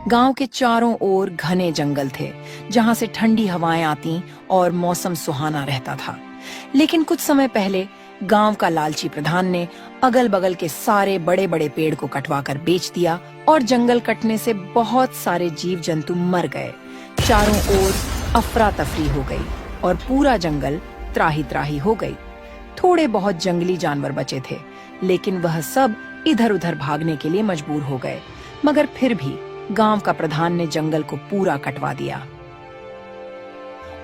गांव के चारों ओर घने जंगल थे, जहां से ठंडी हवाएं आती और मौसम सुहाना रहता था। लेकिन कुछ समय पहले गांव का लालची प्रधान ने अगल बगल के सारे बड़े बड़े पेड़ को कटवाकर बेच दिया और जंगल कटने से बहुत सारे जीव जंतु मर गए। चारों ओर अफरा तफरी हो गई और पूरा जंगल त्राही त्राही हो गई। थोड़े बहुत जंगली जानवर बचे थे, लेकिन वह सब इधर उधर भागने के लिए मजबूर हो गए। मगर फिर भी गांव का प्रधान ने जंगल को पूरा कटवा दिया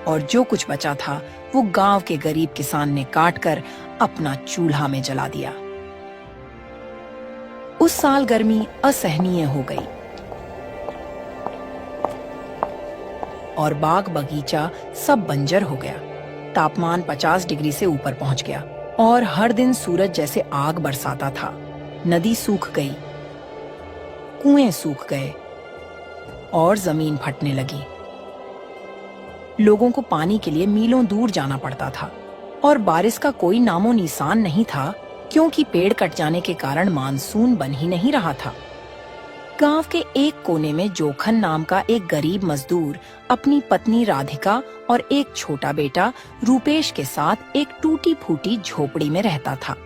और जो कुछ बचा था वो गांव के गरीब किसान ने काटकर अपना चूल्हा में जला दिया। उस साल गर्मी असहनीय हो गई और बाग बगीचा सब बंजर हो गया। तापमान 50 डिग्री से ऊपर पहुंच गया और हर दिन सूरज जैसे आग बरसाता था। नदी सूख गई, कुएं सूख गए और जमीन फटने लगी। लोगों को पानी के लिए मीलों दूर जाना पड़ता था और बारिश का कोई नामो निशान नहीं था, क्योंकि पेड़ कट जाने के कारण मानसून बन ही नहीं रहा था। गांव के एक कोने में जोखन नाम का एक गरीब मजदूर अपनी पत्नी राधिका और एक छोटा बेटा रूपेश के साथ एक टूटी फूटी झोपड़ी में रहता था।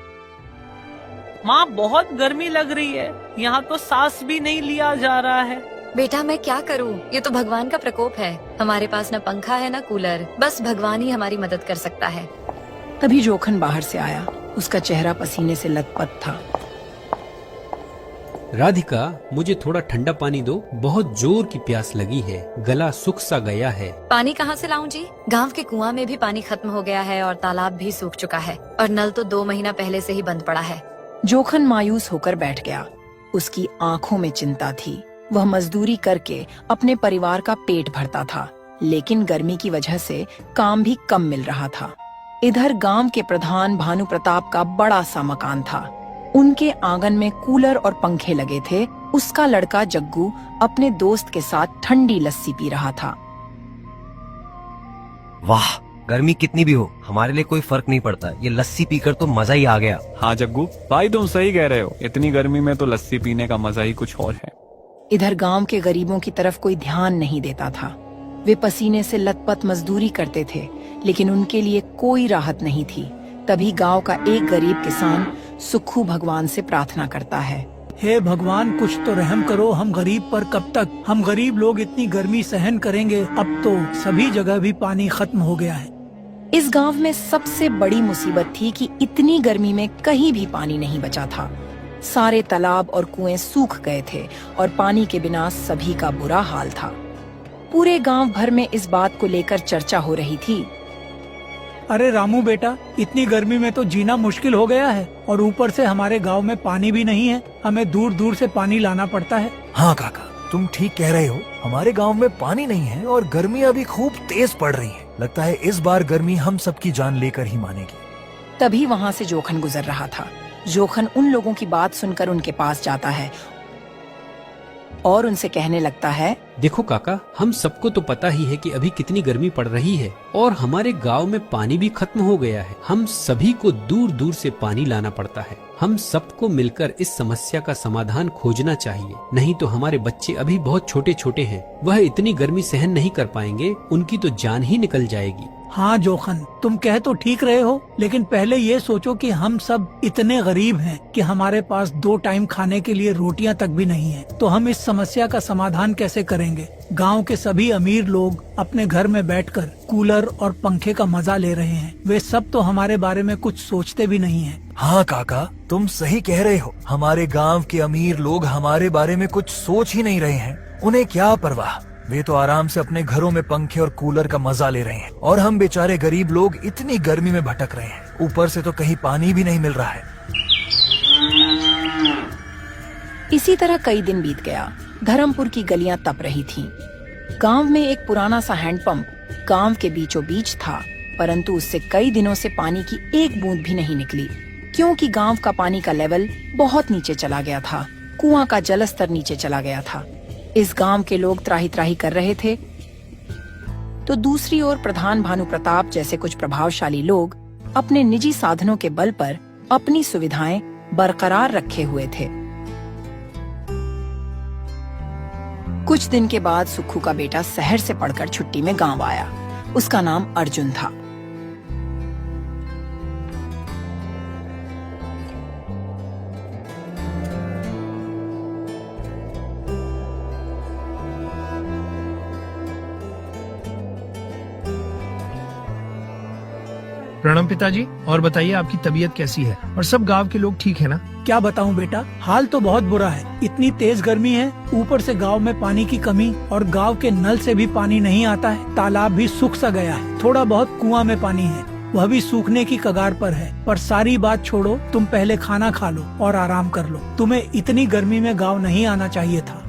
माँ, बहुत गर्मी लग रही है, यहाँ तो सांस भी नहीं लिया जा रहा है। बेटा मैं क्या करूँ, ये तो भगवान का प्रकोप है। हमारे पास न पंखा है न कूलर, बस भगवान ही हमारी मदद कर सकता है। तभी जोखन बाहर से आया। उसका चेहरा पसीने से लथपथ था। राधिका, मुझे थोड़ा ठंडा पानी दो, बहुत जोर की प्यास लगी है, गला सूख सा गया है। पानी कहाँ से लाऊं जी? गांव के कुआं में भी पानी खत्म हो गया है और तालाब भी सूख चुका है और नल तो 2 महीना पहले से ही बंद पड़ा है। जोखन मायूस होकर बैठ गया। उसकी आंखों में चिंता थी। वह मजदूरी करके अपने परिवार का पेट भरता था, लेकिन गर्मी की वजह से काम भी कम मिल रहा था। इधर गांव के प्रधान भानु प्रताप का बड़ा सा मकान था। उनके आंगन में कूलर और पंखे लगे थे। उसका लड़का जग्गू अपने दोस्त के साथ ठंडी लस्सी पी रहा था। वाह, गर्मी कितनी भी हो हमारे लिए कोई फर्क नहीं पड़ता। ये लस्सी पीकर तो मजा ही आ गया। हाँ जग्गू भाई, तुम सही कह रहे हो। इतनी गर्मी में तो लस्सी पीने का मजा ही कुछ और है। इधर गांव के गरीबों की तरफ कोई ध्यान नहीं देता था। वे पसीने से लथपथ मजदूरी करते थे, लेकिन उनके लिए कोई राहत नहीं थी। तभी गांव का एक गरीब किसान सुक्खू भगवान से प्रार्थना करता है, हे भगवान, कुछ तो रहम करो। हम गरीब पर कब तक? हम गरीब लोग इतनी गर्मी सहन करेंगे? अब तो सभी जगह भी पानी खत्म हो गया है। इस गांव में सबसे बड़ी मुसीबत थी कि इतनी गर्मी में कहीं भी पानी नहीं बचा था। सारे तालाब और कुएं सूख गए थे और पानी के बिना सभी का बुरा हाल था। पूरे गांव भर में इस बात को लेकर चर्चा हो रही थी। अरे रामू बेटा, इतनी गर्मी में तो जीना मुश्किल हो गया है और ऊपर से हमारे गांव में पानी भी नहीं है। हमें दूर दूर से पानी लाना पड़ता है। हाँ काका, तुम ठीक कह रहे हो। हमारे गांव में पानी नहीं है और गर्मी अभी खूब तेज पड़ रही है। लगता है इस बार गर्मी हम सबकी जान लेकर ही मानेगी। तभी वहाँ से जोखन गुजर रहा था। जोखन उन लोगों की बात सुनकर उनके पास जाता है और उनसे कहने लगता है, देखो काका, हम सबको तो पता ही है कि अभी कितनी गर्मी पड़ रही है और हमारे गांव में पानी भी खत्म हो गया है। हम सभी को दूर दूर से पानी लाना पड़ता है। हम सबको मिलकर इस समस्या का समाधान खोजना चाहिए, नहीं तो हमारे बच्चे अभी बहुत छोटे छोटे हैं। वह इतनी गर्मी सहन नहीं कर पाएंगे, उनकी तो जान ही निकल जाएगी। हाँ जोखन, तुम कह तो ठीक रहे हो, लेकिन पहले ये सोचो कि हम सब इतने गरीब हैं कि हमारे पास 2 टाइम खाने के लिए रोटियां तक भी नहीं है। तो हम इस समस्या का समाधान कैसे करेंगे? गांव के सभी अमीर लोग अपने घर में बैठकर कूलर और पंखे का मजा ले रहे हैं। वे सब तो हमारे बारे में कुछ सोचते भी नहीं हैं। हाँ काका, तुम सही कह रहे हो। हमारे गांव के अमीर लोग हमारे बारे में कुछ सोच ही नहीं रहे हैं। उन्हें क्या परवाह, वे तो आराम से अपने घरों में पंखे और कूलर का मजा ले रहे हैं और हम बेचारे गरीब लोग इतनी गर्मी में भटक रहे हैं। ऊपर से तो कहीं पानी भी नहीं मिल रहा है। इसी तरह कई दिन बीत गया। धर्मपुर की गलियां तप रही थीं। गांव में एक पुराना सा हैंडपंप गांव के बीचों बीच था, परंतु उससे कई दिनों से पानी की एक बूंद भी नहीं निकली, क्योंकि गांव का पानी का लेवल बहुत नीचे चला गया था। कुआं का जलस्तर नीचे चला गया था। इस गांव के लोग त्राही त्राही कर रहे थे, तो दूसरी ओर प्रधान भानु प्रताप जैसे कुछ प्रभावशाली लोग अपने निजी साधनों के बल पर अपनी सुविधाएं बरकरार रखे हुए थे। कुछ दिन के बाद सुक्खू का बेटा शहर से पढ़कर छुट्टी में गांव आया। उसका नाम अर्जुन था। प्रणाम पिताजी। और बताइए आपकी तबीयत कैसी है और सब गांव के लोग ठीक है ना? क्या बताऊं बेटा, हाल तो बहुत बुरा है। इतनी तेज गर्मी है, ऊपर से गांव में पानी की कमी और गांव के नल से भी पानी नहीं आता है। तालाब भी सूख सा गया है। थोड़ा बहुत कुआं में पानी है, वह भी सूखने की कगार पर है। पर सारी बात छोड़ो, तुम पहले खाना खा लो और आराम कर लो। तुम्हें इतनी गर्मी में गाँव नहीं आना चाहिए था।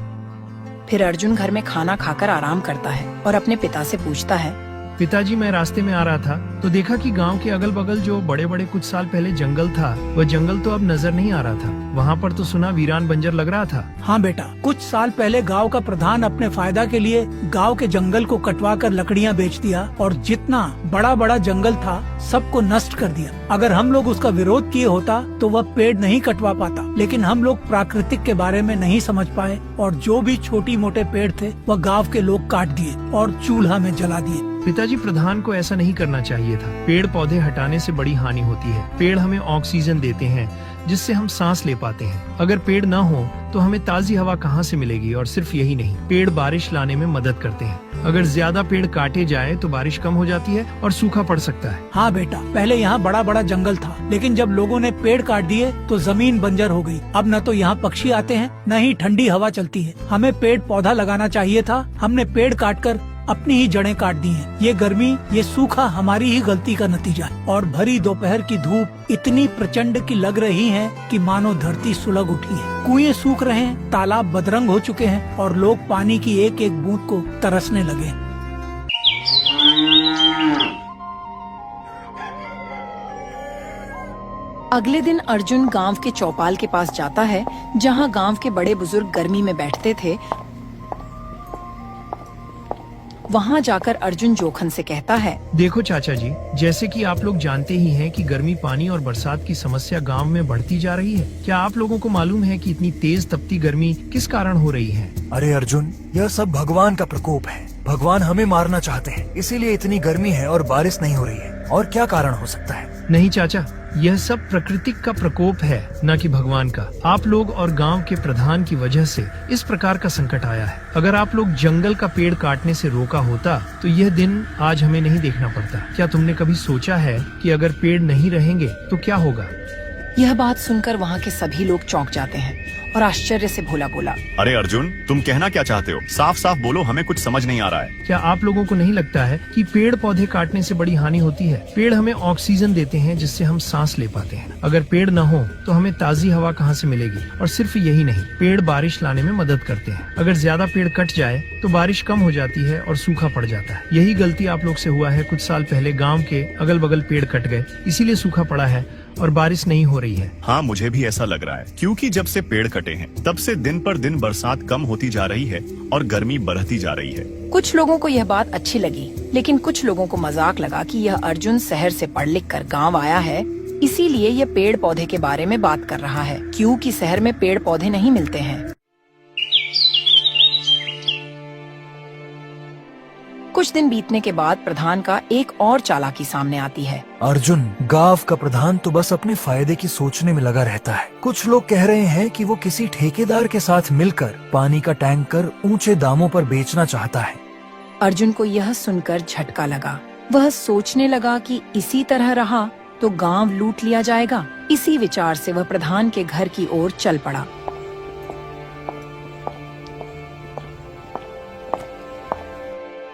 फिर अर्जुन घर में खाना खाकर आराम करता है और अपने पिता से पूछता है, पिताजी मैं रास्ते में आ रहा था तो देखा कि गांव के अगल बगल जो बड़े बड़े कुछ साल पहले जंगल था, वह जंगल तो अब नजर नहीं आ रहा था। वहाँ पर तो सुना वीरान बंजर लग रहा था। हाँ बेटा, कुछ साल पहले गांव का प्रधान अपने फायदा के लिए गांव के जंगल को कटवा कर लकड़ियाँ बेच दिया और जितना बड़ा बड़ा जंगल था सबको नष्ट कर दिया। अगर हम लोग उसका विरोध किए होता तो वह पेड़ नहीं कटवा पाता, लेकिन हम लोग प्राकृतिक के बारे में नहीं समझ पाए और जो भी छोटी मोटे पेड़ थे वह गाँव के लोग काट दिए और चूल्हा में जला दिए। पिताजी प्रधान को ऐसा नहीं करना चाहिए था। पेड़ पौधे हटाने से बड़ी हानि होती है। पेड़ हमें ऑक्सीजन देते हैं जिससे हम सांस ले पाते हैं। अगर पेड़ न हो तो हमें ताजी हवा कहाँ से मिलेगी? और सिर्फ यही नहीं, पेड़ बारिश लाने में मदद करते हैं। अगर ज्यादा पेड़ काटे जाए तो बारिश कम हो जाती है और सूखा पड़ सकता है। हाँ बेटा, पहले यहाँ बड़ा बड़ा जंगल था, लेकिन जब लोगों ने पेड़ काट दिए तो जमीन बंजर हो गई। अब न तो यहाँ पक्षी आते हैं न ही ठंडी हवा चलती है। हमें पेड़ पौधा लगाना चाहिए था। हमने पेड़ काटकर अपनी ही जड़ें काट दी हैं। ये गर्मी, ये सूखा हमारी ही गलती का नतीजा है। और भरी दोपहर की धूप इतनी प्रचंड की लग रही है कि मानो धरती सुलग उठी है। कुएं सूख रहे हैं, तालाब बदरंग हो चुके हैं और लोग पानी की एक एक बूंद को तरसने लगे हैं। अगले दिन अर्जुन गांव के चौपाल के पास जाता है, जहां गांव के बड़े बुजुर्ग गर्मी में बैठते थे। वहां जाकर अर्जुन जोखन से कहता है, देखो चाचा जी, जैसे कि आप लोग जानते ही हैं कि गर्मी, पानी और बरसात की समस्या गांव में बढ़ती जा रही है। क्या आप लोगों को मालूम है कि इतनी तेज तपती गर्मी किस कारण हो रही है? अरे अर्जुन, यह सब भगवान का प्रकोप है। भगवान हमें मारना चाहते हैं, इसीलिए इतनी गर्मी है और बारिश नहीं हो रही है। और क्या कारण हो सकता है? नहीं चाचा, यह सब प्रकृति का प्रकोप है, न कि भगवान का। आप लोग और गांव के प्रधान की वजह से इस प्रकार का संकट आया है। अगर आप लोग जंगल का पेड़ काटने से रोका होता तो यह दिन आज हमें नहीं देखना पड़ता। क्या तुमने कभी सोचा है कि अगर पेड़ नहीं रहेंगे तो क्या होगा? यह बात सुनकर वहाँ के सभी लोग चौंक जाते हैं और आश्चर्य से भोला बोला, अरे अर्जुन, तुम कहना क्या चाहते हो? साफ साफ बोलो, हमें कुछ समझ नहीं आ रहा है। क्या आप लोगों को नहीं लगता है कि पेड़ पौधे काटने से बड़ी हानि होती है? पेड़ हमें ऑक्सीजन देते हैं जिससे हम सांस ले पाते हैं। अगर पेड़ न हो तो हमें ताजी हवा कहाँ से मिलेगी? और सिर्फ यही नहीं, पेड़ बारिश लाने में मदद करते हैं। अगर ज्यादा पेड़ कट जाए तो बारिश कम हो जाती है और सूखा पड़ जाता है। यही गलती आप लोग से हुआ है। कुछ साल पहले गाँव के अगल बगल पेड़ कट गए, इसीलिए सूखा पड़ा है और बारिश नहीं हो रही है। हाँ, मुझे भी ऐसा लग रहा है, क्योंकि जब से पेड़ कटे हैं तब से दिन पर दिन बरसात कम होती जा रही है और गर्मी बढ़ती जा रही है। कुछ लोगों को यह बात अच्छी लगी, लेकिन कुछ लोगों को मजाक लगा कि यह अर्जुन शहर से पढ़ लिख कर गाँव आया है, इसीलिए यह पेड़ पौधे के बारे में बात कर रहा है, क्योंकि शहर में पेड़ पौधे नहीं मिलते हैं। कुछ दिन बीतने के बाद प्रधान का एक और चालाकी सामने आती है। अर्जुन, गांव का प्रधान तो बस अपने फायदे की सोचने में लगा रहता है। कुछ लोग कह रहे हैं कि वो किसी ठेकेदार के साथ मिलकर पानी का टैंकर ऊंचे दामों पर बेचना चाहता है। अर्जुन को यह सुनकर झटका लगा। वह सोचने लगा कि इसी तरह रहा तो गांव लूट लिया जाएगा। इसी विचार से वह प्रधान के घर की ओर चल पड़ा।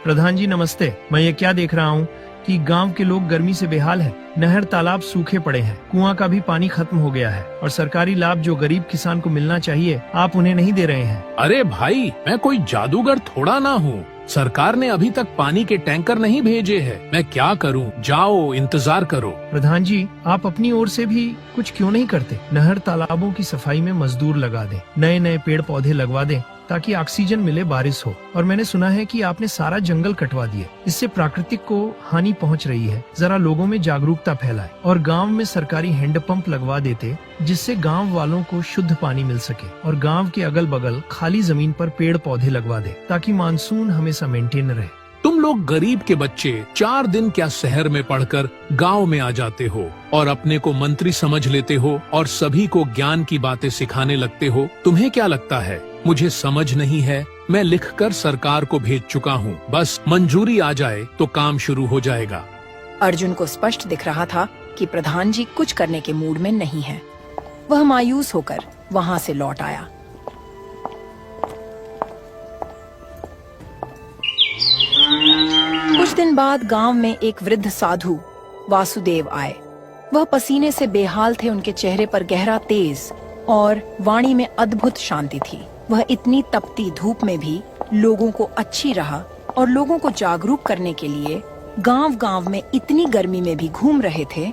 प्रधान जी नमस्ते। मैं ये क्या देख रहा हूँ कि गांव के लोग गर्मी से बेहाल हैं। नहर तालाब सूखे पड़े हैं, कुआं का भी पानी खत्म हो गया है और सरकारी लाभ जो गरीब किसान को मिलना चाहिए आप उन्हें नहीं दे रहे हैं। अरे भाई, मैं कोई जादूगर थोड़ा ना हूँ। सरकार ने अभी तक पानी के टैंकर नहीं भेजे हैं। मैं क्या करूँ? जाओ इंतजार करो। प्रधान जी, आप अपनी ओर से भी कुछ क्यों नहीं करते? नहर तालाबों की सफाई में मजदूर लगा दें, नए नए पेड़ पौधे लगवा दें ताकि ऑक्सीजन मिले, बारिश हो। और मैंने सुना है कि आपने सारा जंगल कटवा दिए, इससे प्राकृतिक को हानि पहुंच रही है। जरा लोगों में जागरूकता फैलाए और गांव में सरकारी हैंडपंप लगवा देते, जिससे गांव वालों को शुद्ध पानी मिल सके। और गांव के अगल बगल खाली जमीन पर पेड़ पौधे लगवा दे, ताकि मानसून हमेशा मेंटेन रहे। तुम लोग गरीब के बच्चे 4 दिन क्या शहर में पढ़कर गांव में आ जाते हो और अपने को मंत्री समझ लेते हो और सभी को ज्ञान की बातें सिखाने लगते हो। तुम्हें क्या लगता है मुझे समझ नहीं है? मैं लिखकर सरकार को भेज चुका हूँ, बस मंजूरी आ जाए तो काम शुरू हो जाएगा। अर्जुन को स्पष्ट दिख रहा था कि प्रधान जी कुछ करने के मूड में नहीं है। वह मायूस होकर वहाँ से लौट आया। कुछ दिन बाद गांव में एक वृद्ध साधु वासुदेव आए। वह पसीने से बेहाल थे, उनके चेहरे पर गहरा तेज और वाणी में अद्भुत शांति थी। वह इतनी तपती धूप में भी लोगों को अच्छी राह और लोगों को जागरूक करने के लिए गांव-गांव में इतनी गर्मी में भी घूम रहे थे।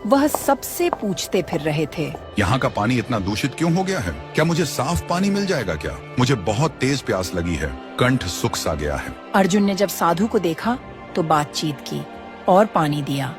वह सबसे पूछते फिर रहे थे, यहाँ का पानी इतना दूषित क्यों हो गया है? क्या मुझे साफ पानी मिल जाएगा क्या? मुझे बहुत तेज प्यास लगी है, कंठ सूख सा गया है। अर्जुन ने जब साधु को देखा तो बातचीत की और पानी दिया।